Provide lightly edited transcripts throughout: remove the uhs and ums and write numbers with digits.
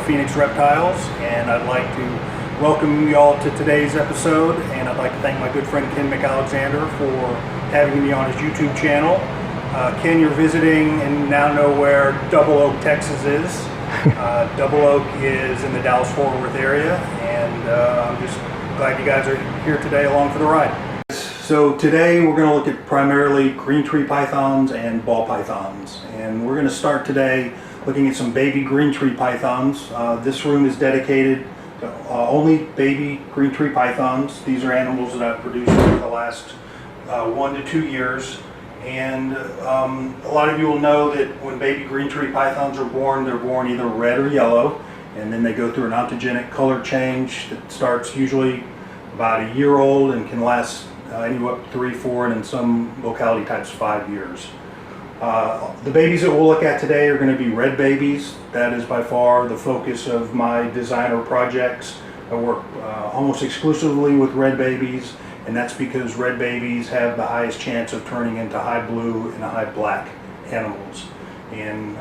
Phoenix Reptiles, and I'd like to welcome you all to today's episode, and I'd like to thank my good friend Ken McAlexander for having me on his YouTube channel. Ken, you're visiting and now know where Double Oak, Texas is. Double Oak is in the Dallas-Fort Worth area, and I'm just glad you guys are here today along for the ride. So today we're going to look at primarily green tree pythons and ball pythons, and we're going to start today looking at some baby green tree pythons. This room is dedicated to only baby green tree pythons. These are animals that I've produced over the last 1 to 2 years. And a lot of you will know that when baby green tree pythons are born, they're born either red or yellow, and then they go through an ontogenic color change that starts usually about a year old and can last anywhere up to 3, 4, and in some locality types 5 years. The babies that we'll look at today are going to be red babies. That is by far the focus of my designer projects. I work almost exclusively with red babies, and that's because red babies have the highest chance of turning into high blue and high black animals. And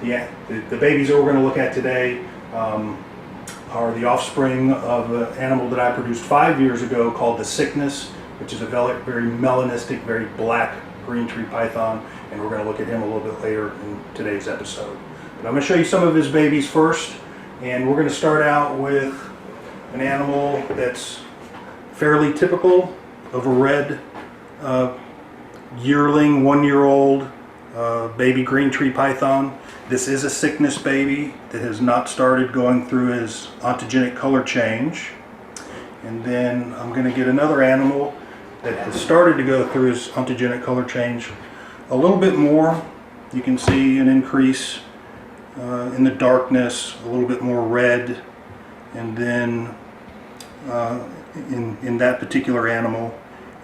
the babies that we're going to look at today are the offspring of an animal that I produced 5 years ago called the Sickness, which is a very melanistic, very black green tree python, and we're going to look at him a little bit later in today's episode. But I'm going to show you some of his babies first, and we're going to start out with an animal that's fairly typical of a red yearling, 1-year-old baby green tree python. This is a Sickness baby that has not started going through his ontogenic color change. And then I'm going to get another animal that has started to go through his ontogenic color change a little bit more. You can see an increase in the darkness, a little bit more red, and then in that particular animal.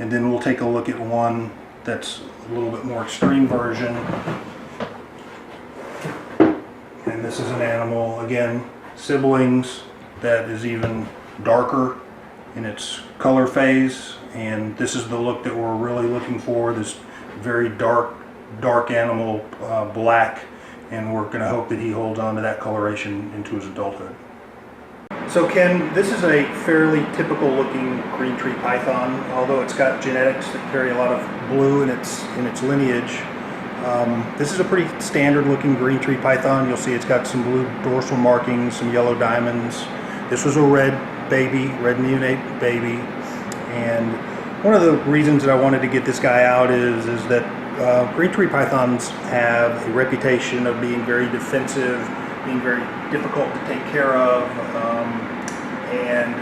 And then we'll take a look at one that's a little bit more extreme version. And this is an animal, again, siblings, that is even darker in its color phase, and this is the look that we're really looking for, this very dark animal, black, and we're going to hope that he holds on to that coloration into his adulthood. So Ken, this is a fairly typical looking green tree python, although it's got genetics that carry a lot of blue in its lineage. This is a pretty standard looking green tree python. You'll see it's got some blue dorsal markings, some yellow diamonds. This was a red baby, red neonate baby, and one of the reasons that I wanted to get this guy out is that green tree pythons have a reputation of being very defensive, being very difficult to take care of, and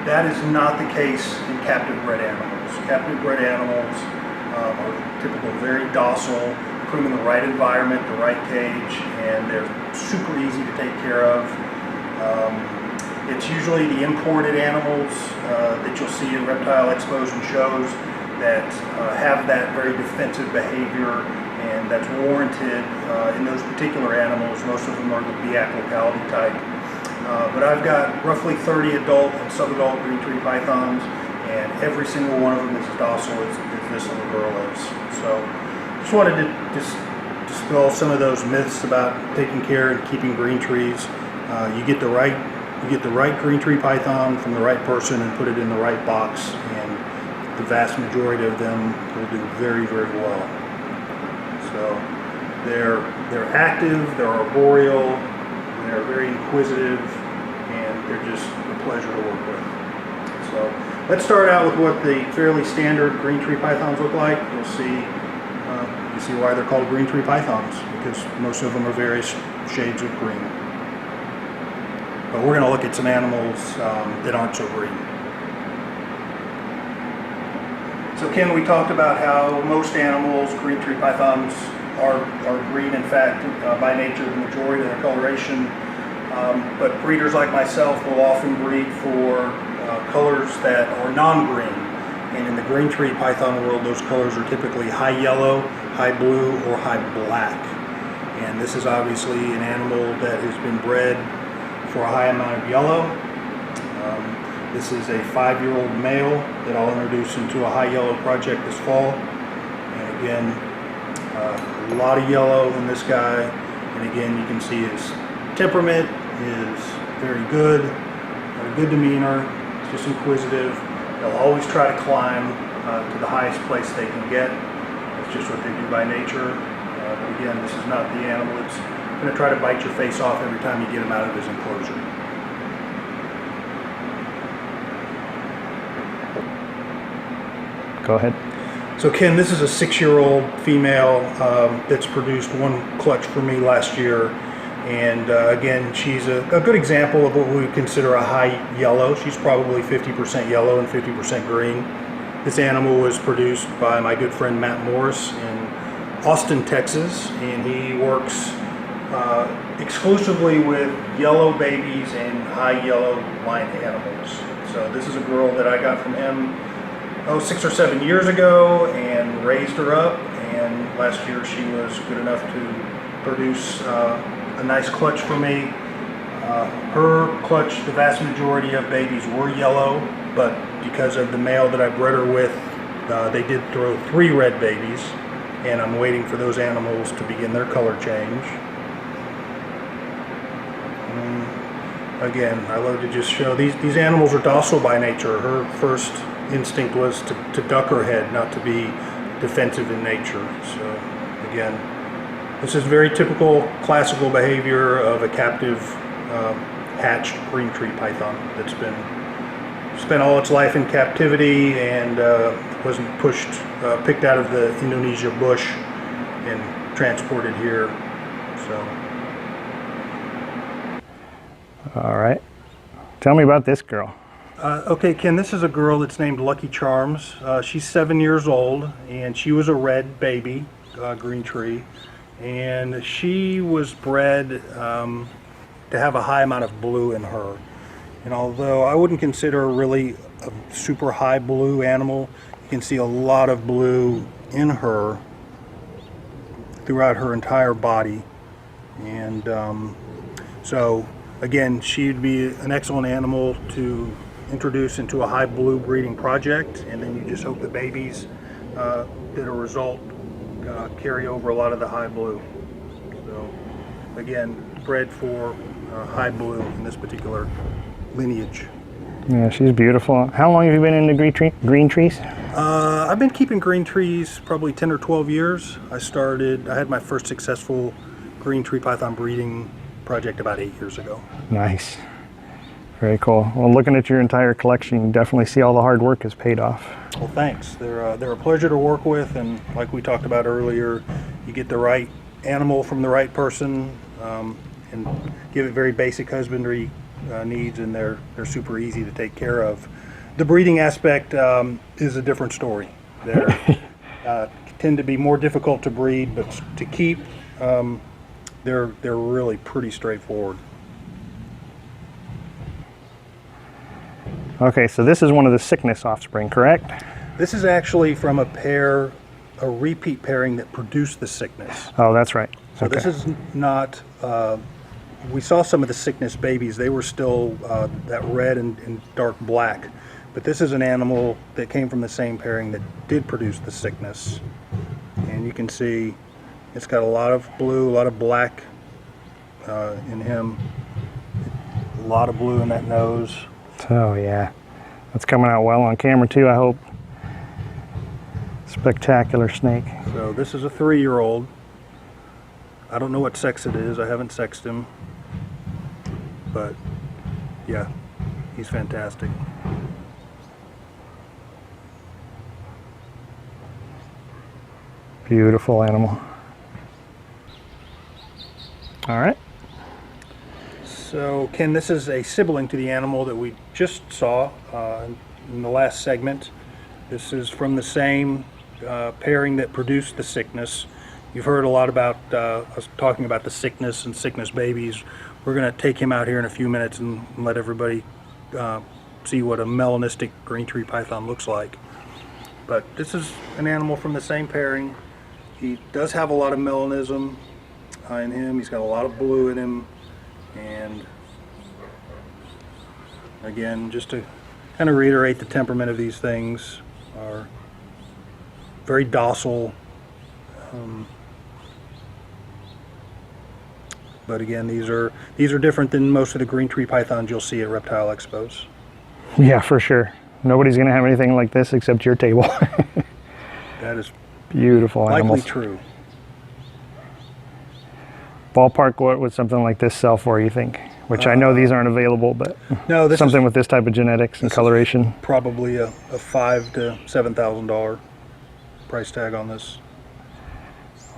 that is not the case in captive bred animals. Captive bred animals are typical, very docile, put them in the right environment, the right cage, and they're super easy to take care of. It's usually the imported animals that you'll see in reptile expos and shows that have that very defensive behavior, and that's warranted in those particular animals. Most of them are the BAC locality type. But I've got roughly 30 adult and sub-adult green tree pythons, and every single one of them is as docile as this little girl is. So just wanted to dispel some of those myths about taking care and keeping green trees. You get the right green tree python from the right person and put it in the right box, and the vast majority of them will do very, very well. So they're active, they're arboreal, they're very inquisitive, and they're just a pleasure to work with. So let's start out with what the fairly standard green tree pythons look like. You'll see why they're called green tree pythons, because most of them are various shades of green. But we're going to look at some animals that aren't so green. So Ken, we talked about how most animals, green tree pythons, are green. In fact, by nature, the majority of their coloration. But breeders like myself will often breed for colors that are non-green. And in the green tree python world, those colors are typically high yellow, high blue, or high black. And this is obviously an animal that has been bred for a high amount of yellow. This is a 5-year-old male that I'll introduce into a high yellow project this fall. And again, a lot of yellow in this guy. And again, you can see his temperament is very good, got a good demeanor, just inquisitive. They'll always try to climb to the highest place they can get. It's just what they do by nature. But again, this is not the animal that's going to try to bite your face off every time you get him out of his enclosure. Go ahead. So Ken, this is a 6-year-old female that's produced 1 clutch for me last year. And again, she's a good example of what we would consider a high yellow. She's probably 50% yellow and 50% green. This animal was produced by my good friend Matt Morris in Austin, Texas, and he works exclusively with yellow babies and high yellow line animals. So this is a girl that I got from him 6 or 7 years ago and raised her up, and last year she was good enough to produce a nice clutch for me. Her clutch, the vast majority of babies were yellow, but because of the male that I bred her with, they did throw 3 red babies, and I'm waiting for those animals to begin their color change. Again, I love to just show these animals are docile by nature. Her first instinct was to duck her head, not to be defensive in nature. So again, this is very typical classical behavior of a captive hatched green tree python that's spent all its life in captivity and wasn't picked out of the Indonesia bush and transported here. So. All right. Tell me about this girl. Okay, Ken, this is a girl that's named Lucky Charms. She's 7 years old, and she was a red baby, green tree, and she was bred to have a high amount of blue in her. And although I wouldn't consider her really a super high blue animal, you can see a lot of blue in her throughout her entire body. And so again, she'd be an excellent animal to introduce into a high blue breeding project, and then you just hope the babies that a result carry over a lot of the high blue. So again, bred for high blue in this particular lineage. Yeah, she's beautiful. How long have you been into green trees? I've been keeping green trees probably 10 or 12 years. I had my first successful green tree python breeding project about 8 years ago. Nice. Very cool. Well, looking at your entire collection, you definitely see all the hard work has paid off. Well, thanks. They're a pleasure to work with, and like we talked about earlier, you get the right animal from the right person and give it very basic husbandry needs, and they're super easy to take care of. The breeding aspect is a different story. They tend to be more difficult to breed, but to keep, they're really pretty straightforward. Okay, so this is one of the sickness offspring, correct? This is actually from a repeat pairing that produced the sickness. Oh, that's right. So this is not, we saw some of the sickness babies. They were still that red and dark black. But this is an animal that came from the same pairing that did produce the sickness. And you can see it's got a lot of blue, a lot of black in him. A lot of blue in that nose. Oh yeah, that's coming out well on camera too, I hope. Spectacular snake. So this is a 3-year-old. I don't know what sex it is. I haven't sexed him. But yeah, he's fantastic. Beautiful animal. All right. So Ken, this is a sibling to the animal that we just saw in the last segment. This is from the same pairing that produced the sickness. You've heard a lot about us talking about the sickness and sickness babies. We're going to take him out here in a few minutes and let everybody see what a melanistic green tree python looks like. But this is an animal from the same pairing. He does have a lot of melanism in him. He's got a lot of blue in him. And again, just to kind of reiterate, the temperament of these things are very docile, But again, these are different than most of the green tree pythons you'll see at reptile expos. Yeah, for sure. Nobody's going to have anything like this except your table. That is Beautiful likely animals. true. Ballpark, what would something like this sell for, you think? Which I know these aren't available, but No, this something is with this type of genetics and coloration. probably a $5,000 to $7,000 price tag on this.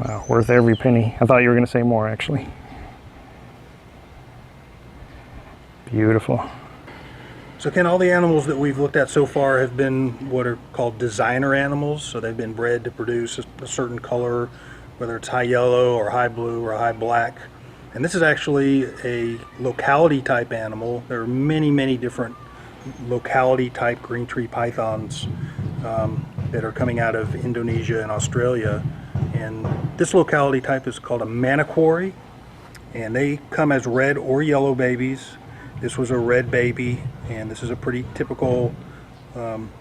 Wow, worth every penny. I thought you were going to say more, actually. Beautiful. So Ken, all the animals that we've looked at so far have been what are called designer animals. So they've been bred to produce a certain color, whether it's high yellow or high blue or high black. And this is actually a locality type animal. There are many, many different locality type green tree pythons that are coming out of Indonesia and Australia. And this locality type is called a maniquary, and they come as red or yellow babies. This was a red baby, and this is a pretty typical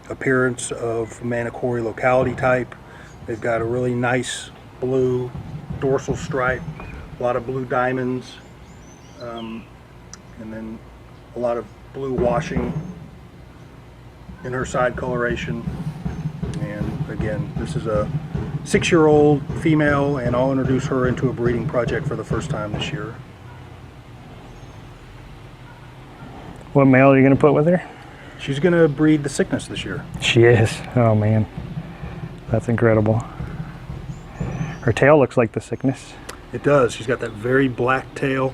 appearance of maniquary locality type. They've got a really nice blue dorsal stripe, a lot of blue diamonds, and then a lot of blue washing in her side coloration. And again, this is a 6-year-old female, and I'll introduce her into a breeding project for the first time this year. What male are you going to put with her? She's going to breed the sickness this year. She is. Oh, man. That's incredible. Her tail looks like the sickness. It does. She's got that very black tail.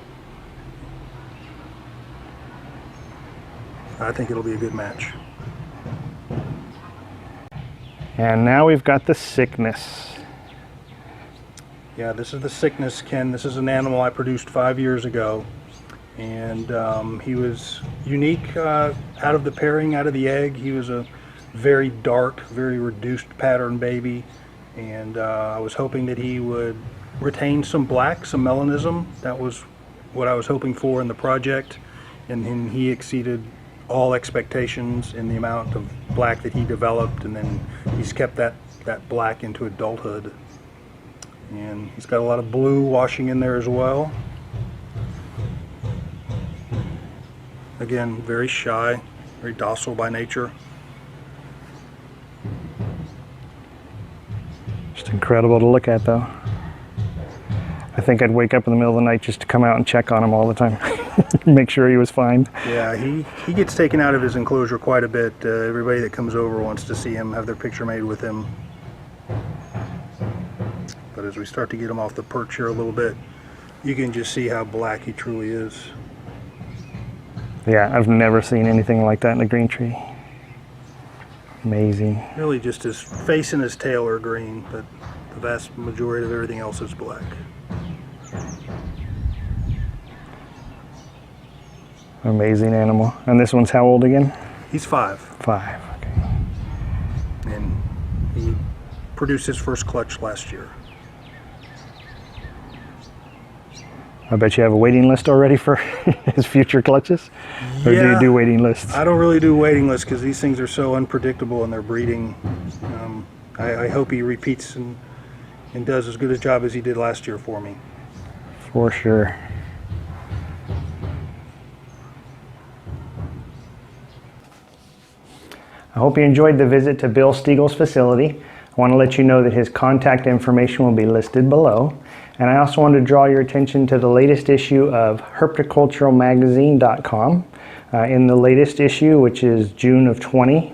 I think it'll be a good match. And now we've got the sickness. Yeah, this is the sickness, Ken. This is an animal I produced 5 years ago. And he was unique out of the pairing, out of the egg. He was a very dark, very reduced pattern baby. And I was hoping that he would retain some black, some melanism. That was what I was hoping for in the project. And he exceeded all expectations in the amount of black that he developed. And then he's kept that black into adulthood. And he's got a lot of blue washing in there as well. Again, very shy, very docile by nature. Just incredible to look at, though. I think I'd wake up in the middle of the night just to come out and check on him all the time. Make sure he was fine. Yeah, he gets taken out of his enclosure quite a bit. Everybody that comes over wants to see him, have their picture made with him. But as we start to get him off the perch here a little bit, you can just see how black he truly is. Yeah, I've never seen anything like that in a green tree. Amazing. Really just his face and his tail are green, but the vast majority of everything else is black. Amazing animal. And this one's how old again? He's 5. 5, okay. And he produced his first clutch last year. I bet you have a waiting list already for his future clutches? Or do you do waiting lists? I don't really do waiting lists because these things are so unpredictable in their breeding. I hope he repeats and does as good a job as he did last year for me. For sure. I hope you enjoyed the visit to Bill Stegall's facility. I want to let you know that his contact information will be listed below. And I also want to draw your attention to the latest issue of herpetoculturalmagazine.com. In the latest issue, which is June of 20,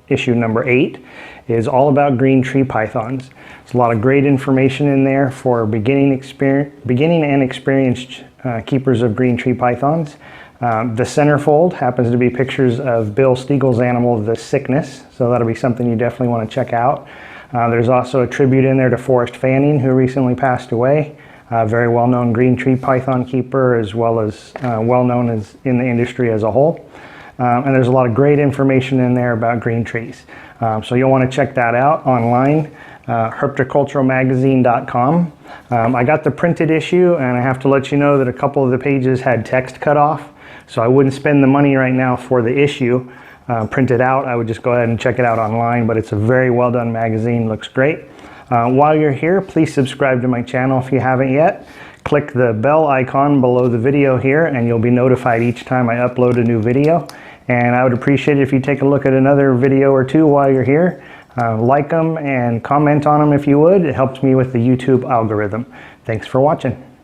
issue number 8, is all about green tree pythons. There's a lot of great information in there for beginning and experienced keepers of green tree pythons. The centerfold happens to be pictures of Bill Stegall's animal, the sickness, so that'll be something you definitely want to check out. There's also a tribute in there to Forrest Fanning, who recently passed away. A very well-known green tree python keeper, as well as well-known as in the industry as a whole. And there's a lot of great information in there about green trees. So you'll want to check that out online, herpetoculturalmagazine.com. I got the printed issue, and I have to let you know that a couple of the pages had text cut off, so I wouldn't spend the money right now for the issue printed out. I would just go ahead and check it out online, but it's a very well done magazine, looks great. While you're here, please subscribe to my channel if you haven't yet. click the bell icon below the video here and you'll be notified each time I upload a new video. And I would appreciate it if you take a look at another video or two while you're here. Like them and comment on them if you would. It helps me with the YouTube algorithm. Thanks for watching.